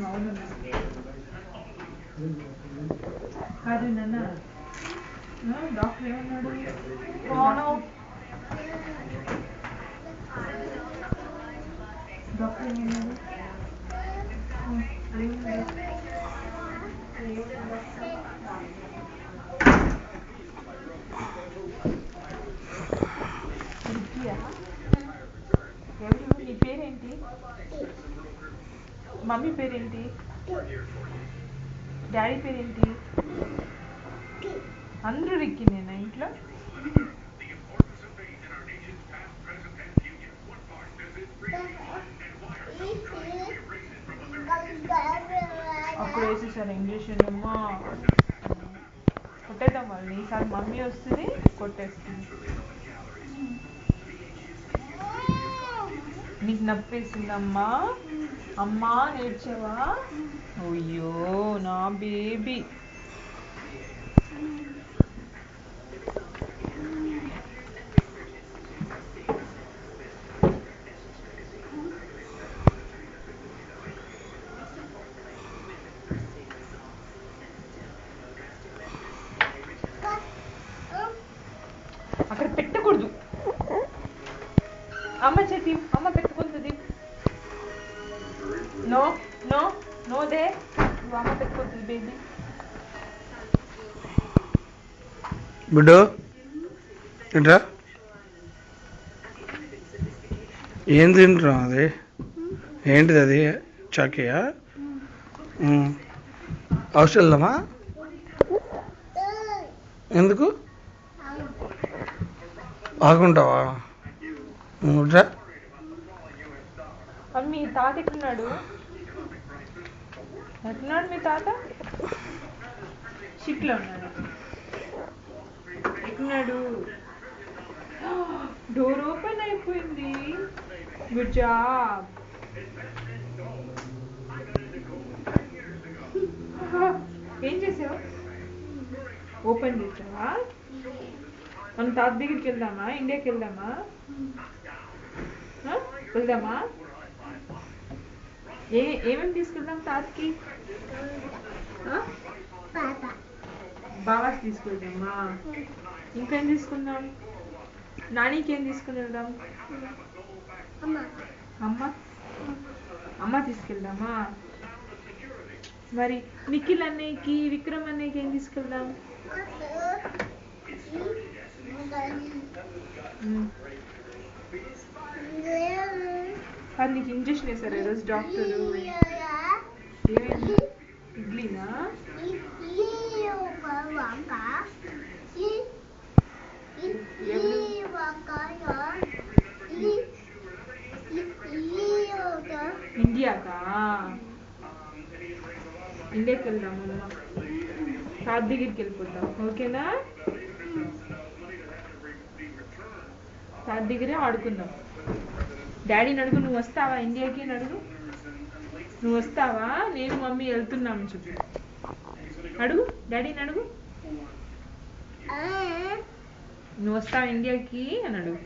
అవును కాదు నాన్న డాక్టర్ ఏమన్నాడు డాక్టర్ ఏమన్నాడు ఎవరు నీ పేరేంటి మమ్మీ పేరేంటి డాడీ పేరేంటి అందరూ రిక్కినేనా ఇంట్లో అప్పుడు వేసేసారు ఇంగ్లీష్ అమ్మా కొట్టేద్దాం వాళ్ళని ఈసారి మమ్మీ వస్తుంది కొట్టేస్తుంది నీకు నప్పేసిందమ్మా అమ్మా నేర్చావా అయ్యో నా బేబీ అక్కడ పెట్టకూడదు అమ్మ చేతి అమ్మ పెట్టుకుంటుంది నో నో నో దే నువ్వు అమ్మ పెట్టుకుంటుంది బేబీ గుడ్డు ఏంట్రా ఏం తింటున్నావు అది ఏంటిది అది చాకియా హౌస్ వెళ్దామా ఎందుకు ఆగుంటావా మీ తాత ఎక్కడున్నాడు ఎక్కడున్నాడు మీ తాత షిప్లో ఉన్నాడు ఎక్కడున్నాడు డోర్ ఓపెన్ అయిపోయింది గుడ్ జాబ్ ఏం చేసావు ఓపెన్ చేసావా మన తాత దగ్గరికి వెళ్దామా ఇండియాకి వెళ్దామా వెళ్దామా ఏమేమి తీసుకెళ్దాం తాతకి బావాకి తీసుకెళ్దామా ఇంకేం తీసుకుందాం నానికి ఏం తీసుకుని వెళ్దాం అమ్మ తీసుకెళ్దామా మరి నిఖిల్ అన్నయ్యకి విక్రమ్ అన్నయ్యకి ఏం తీసుకెళ్దాం నీకు ఇంజక్షన్ వేసారు ఈరోజు డాక్టరు ఏమైంది ఇడ్లీనా ఇండియాకా ఇండియాకి వెళ్దాం అమ్మ తాత దగ్గరికి వెళ్ళిపోతాం ఓకేనా తాత దగ్గరే ఆడుకుందాం డాడీని అడుగు నువ్వు వస్తావా ఇండియాకి అడుగు నువ్వు వస్తావా నేను మమ్మీ వెళ్తున్నాము చెప్పు అడుగు డాడీని అడుగు నువ్వు వస్తావా ఇండియాకి అని అడుగు